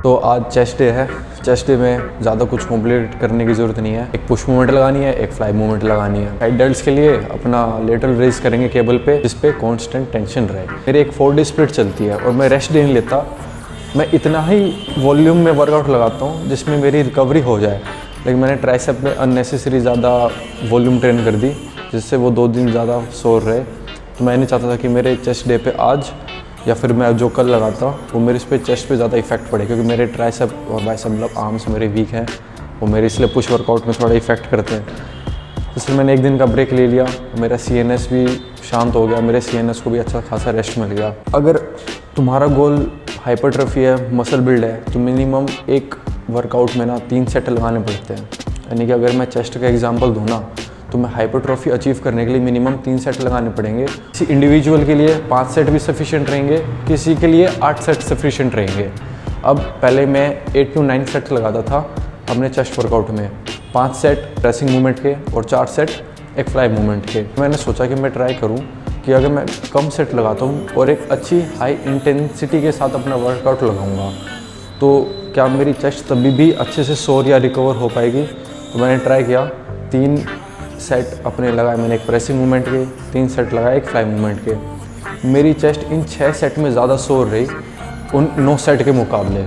तो आज chest day है। चेस्ट डे में ज़्यादा कुछ कॉम्प्लीट करने की ज़रूरत नहीं है। एक पुश मूवमेंट लगानी है, एक फ्लाई मूवमेंट लगानी है। साइड डेल्ट्स के लिए अपना लेटरल रेज करेंगे केबल पे, जिस पे कांस्टेंट टेंशन रहे। मेरी एक 4 डे स्प्लिट चलती है और मैं रेस्ट डे नहीं लेता। मैं इतना ही वॉल्यूम में वर्कआउट लगाता हूँ जिसमें मेरी रिकवरी हो जाए। लेकिन मैंने ट्राइसेप में अननेसेसरी ज़्यादा वॉल्यूम ट्रेन कर दी, जिससे वो 2 दिन ज़्यादा सोर रहे। तो मैं नहीं चाहता था कि मेरे चेस्ट डे पे आज या फिर मैं जो कल लगाता हूँ वो मेरे इस पे चेस्ट पे ज़्यादा इफेक्ट पड़े, क्योंकि मेरे ट्राइसेप और बाइसेप मतलब आर्म्स मेरे वीक हैं, वो मेरे इसलिए पुश वर्कआउट में थोड़ा इफेक्ट करते हैं। इसलिए मैंने एक दिन का ब्रेक ले लिया। मेरा CNS भी शांत हो गया, मेरे CNS को भी अच्छा खासा रेस्ट मिल गया। अगर तुम्हारा गोल हाइपरट्रॉफी है, मसल बिल्ड है, तो मिनिमम एक वर्कआउट में ना 3 सेट लगाने पड़ते हैं। यानी कि अगर मैं चेस्ट का एग्जांपल दूँ ना, तो मैं हाइपरट्रॉफी अचीव करने के लिए मिनिमम 3 सेट लगाने पड़ेंगे। किसी इंडिविजुअल के लिए 5 सेट भी सफिशिएंट रहेंगे, किसी के लिए 8 सेट सफिशिएंट रहेंगे। अब पहले मैं 8 to 9 सेट लगाता था अपने चेस्ट वर्कआउट में, 5 सेट प्रेसिंग मूवमेंट के और 4 सेट एक फ्लाई मूवमेंट के। मैंने सोचा कि मैं ट्राई करूँ कि अगर मैं कम सेट लगाता हूँ और एक अच्छी हाई इंटेंसिटी के साथ अपना वर्कआउट लगाऊंगा, तो क्या मेरी चेस्ट तभी भी अच्छे से सोर या रिकवर हो पाएगी। तो मैंने ट्राई किया, 3 सेट अपने लगाए मैंने, एक प्रेसिंग मूवमेंट के, 3 सेट लगाए एक फ्लाई मूवमेंट के। मेरी चेस्ट इन 6 सेट में ज़्यादा सोर रही उन 9 सेट के मुकाबले।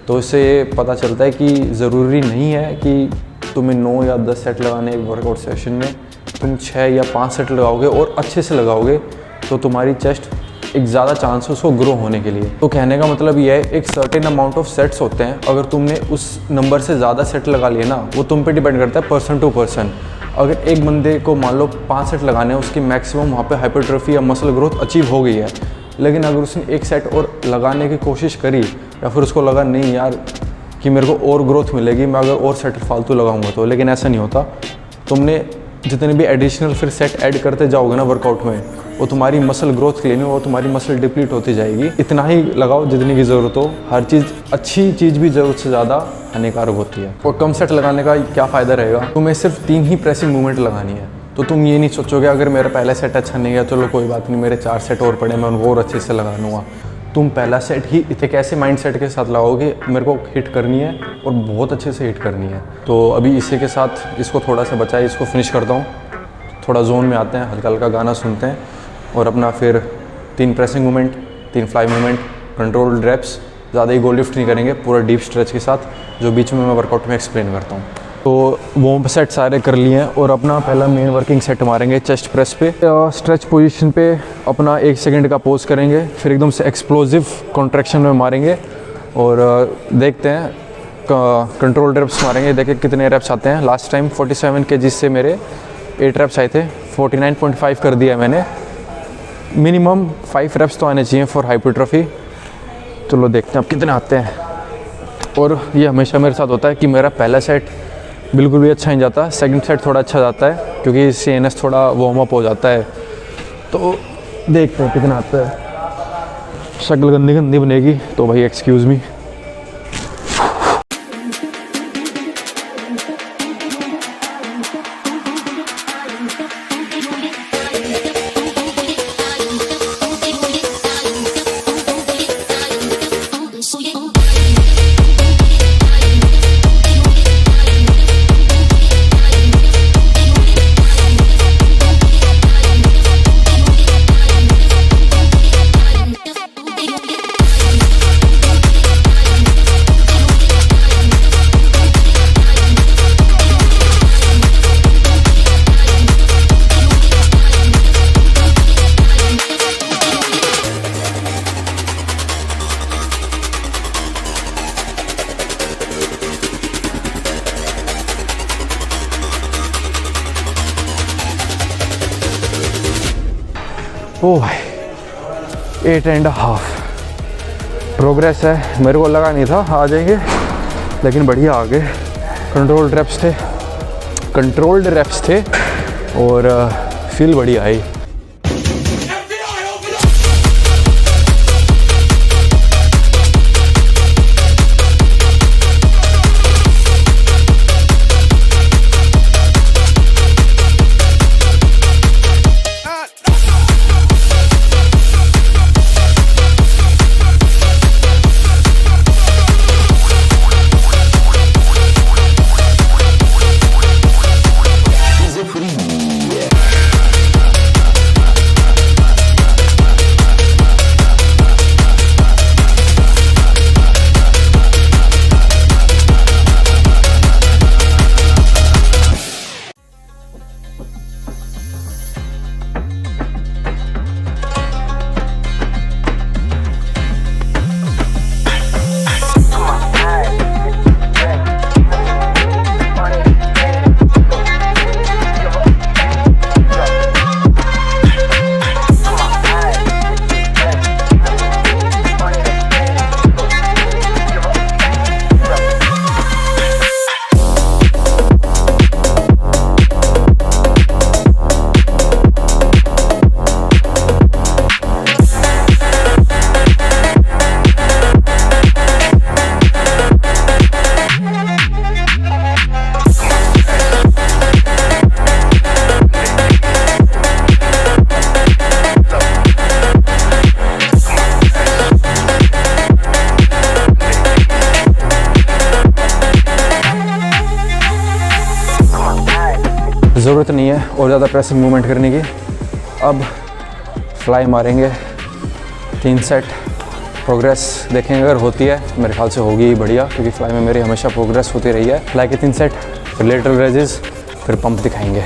तो इससे ये पता चलता है कि ज़रूरी नहीं है कि तुम्हें 9 या 10 सेट लगाने एक वर्कआउट सेशन में। तुम 6 या 5 सेट लगाओगे और अच्छे से लगाओगे तो तुम्हारी चेस्ट एक ज़्यादा चांस है उसको ग्रो होने के लिए। तो कहने का मतलब ये है, एक सर्टेन अमाउंट ऑफ सेट्स होते हैं। अगर तुमने उस नंबर से ज़्यादा सेट लगा लिए ना, वो तुम पे डिपेंड करता है पर्सन टू पर्सन। अगर एक बंदे को मान लो 5 सेट लगाने हैं, उसकी मैक्सिमम वहाँ पे हाइपरट्रॉफी या मसल ग्रोथ अचीव हो गई है। लेकिन अगर उसने 1 सेट और लगाने की कोशिश करी या फिर उसको लगा नहीं यार कि मेरे को और ग्रोथ मिलेगी, मैं अगर और सेट फालतू लगाऊंगा तो, लेकिन ऐसा नहीं होता। तुमने जितने भी एडिशनल फिर सेट ऐड करते जाओगे ना वर्कआउट में, वो तुम्हारी मसल ग्रोथ के लिए नहीं, वो तुम्हारी मसल डिप्लीट होती जाएगी। इतना ही लगाओ जितनी की ज़रूरत हो। हर चीज़, अच्छी चीज़ भी ज़रूरत से ज़्यादा हानिकारक होती है। और कम सेट लगाने का क्या फ़ायदा रहेगा, तुम्हें सिर्फ 3 ही प्रेसिंग मूवमेंट लगानी है। तो तुम ये नहीं सोचोगे अगर मेरा पहला सेट अच्छा नहीं गया, चलो कोई बात नहीं, मेरे 4 सेट और पड़े, मैं उनको और अच्छे से लगा लूँगा। तुम पहला सेट ही एक ऐसे माइंड सेट के साथ लगाओगे, मेरे को हिट करनी है और बहुत अच्छे से हिट करनी है। तो अभी इसी के साथ इसको थोड़ा सा बचाए, इसको फिनिश करता हूँ। थोड़ा जोन में आते हैं, हल्का हल्का गाना सुनते हैं और अपना फिर 3 pressing movement, 3 fly movement, controlled reps, ज़्यादा ही गोल लिफ्ट नहीं करेंगे, पूरा डीप स्ट्रेच के साथ, जो बीच में मैं वर्कआउट में एक्सप्लेन करता हूँ। तो वो सेट सारे कर लिए हैं और अपना पहला मेन वर्किंग सेट मारेंगे चेस्ट प्रेस पे। स्ट्रेच पोजीशन पे अपना 1 सेकंड का पोज करेंगे, फिर एकदम से एक्सप्लोजिव कॉन्ट्रैक्शन में मारेंगे और देखते हैं कंट्रोल रेप्स मारेंगे, देखें कितने रेप्स आते हैं। लास्ट टाइम 47 kg से मेरे 8 रेप्स आए थे, 49.5 कर दिया मैंने। मिनिमम 5 रेप्स तो आने चाहिए फॉर हाइपरट्रॉफी। चलो देखते हैं अब कितने आते हैं। और ये हमेशा मेरे साथ होता है कि मेरा पहला सेट बिल्कुल भी अच्छा नहीं जाता, सेकंड सेट थोड़ा अच्छा जाता है, क्योंकि CNS थोड़ा वार्म अप हो जाता है। तो देखते हैं कितना आता है। शक्ल गंदी गंदी बनेगी तो भाई एक्सक्यूज़ मी। ओ भाई 8.5 प्रोग्रेस है। मेरे को लगा नहीं था आ जाएंगे, लेकिन बढ़िया आ गए। कंट्रोल्ड रेप्स थे और फील बढ़िया आई। ज़रूरत नहीं है और ज़्यादा प्रेसिंग मूवमेंट करने की। अब फ्लाई मारेंगे 3 सेट। प्रोग्रेस देखेंगे, अगर होती है मेरे ख्याल से होगी ही बढ़िया, क्योंकि फ्लाई में मेरी हमेशा प्रोग्रेस होती रही है। फ्लाई के 3 सेट, फिर लेटरल रेजेस, फिर पंप दिखाएंगे।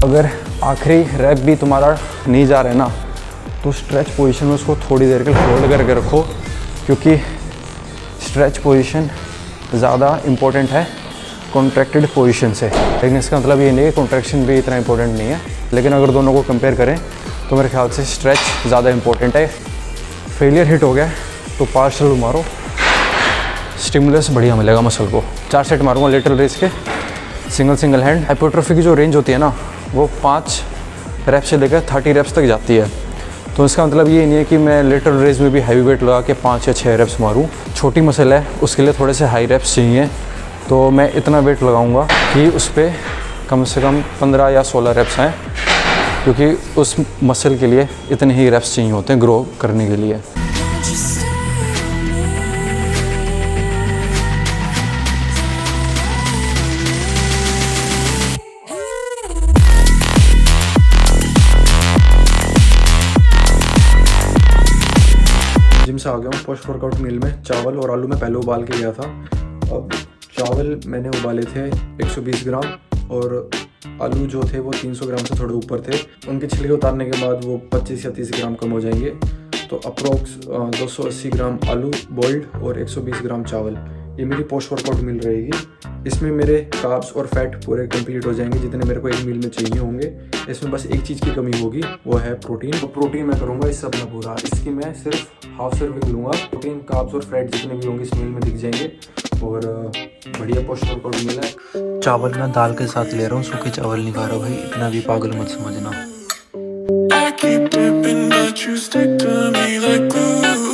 अगर आखिरी रैप भी तुम्हारा नहीं जा रहा है ना, तो स्ट्रेच पोजीशन में उसको थोड़ी देर के लिए होल्ड करके रखो, क्योंकि स्ट्रेच पोजीशन ज़्यादा इम्पोर्टेंट है कॉन्ट्रैक्टेड पोजीशन से। लेकिन इसका मतलब ये नहीं है कॉन्ट्रैक्शन भी इतना इम्पोर्टेंट नहीं है, लेकिन अगर दोनों को कंपेयर करें तो मेरे ख्याल से स्ट्रेच ज़्यादा इम्पोर्टेंट है। फेलियर हिट हो गया तो पार्शल मारो, स्टिमुलस बढ़िया मिलेगा मसल को। 4 सेट मारूंगा लेटरल रेस के, सिंगल हैंड। हाइपरट्रोफी की जो रेंज होती है ना, वो 5 रेप्स से लेकर 30 रेप्स तक जाती है। तो इसका मतलब ये नहीं है कि मैं लेटरल रेस में भी हैवी वेट लगा के 5 या 6 रेप्स मारूं। छोटी मसल है, उसके लिए थोड़े से हाई रेप्स चाहिए, तो मैं इतना वेट लगाऊंगा कि उस पर कम से कम 15 या 16 रेप्स हैं, क्योंकि उस मसल के लिए इतने ही रेप्स चाहिए होते हैं ग्रो करने के लिए। जिम से आ गया हूँ। पोस्ट वर्कआउट मील में चावल और आलू में पहले उबाल के गया था। अब चावल मैंने उबाले थे 120 ग्राम और आलू जो थे वो 300 ग्राम से थोड़े ऊपर थे। उनके छिलके उतारने के बाद वो 25 या 30 ग्राम कम हो जाएंगे। तो अप्रोक्स 280 ग्राम आलू बॉइल्ड और 120 ग्राम चावल, ये मेरी पोस्ट वर्कआउट मील रहेगी। इसमें मेरे कार्ब्स और फैट पूरे कंप्लीट हो जाएंगे जितने मेरे को एक मील में चाहिए होंगे। इसमें बस एक चीज़ की कमी होगी, वो है प्रोटीन। तो प्रोटीन मैं करूँगा इससे अपना पूरा, इसकी मैं सिर्फ हाफ सर्विंग लूँगा। प्रोटीन, कार्ब्स और फैट जितने भी होंगे इस मील में दिख जाएंगे और बढ़िया पोस्ट वर्कआउट मील है। चावल मैं दाल के साथ ले रहा हूँ, सूखे चावल नहीं खा रहा भाई, इतना भी पागल मत समझना। I keep dipping, but you stick to me like glue.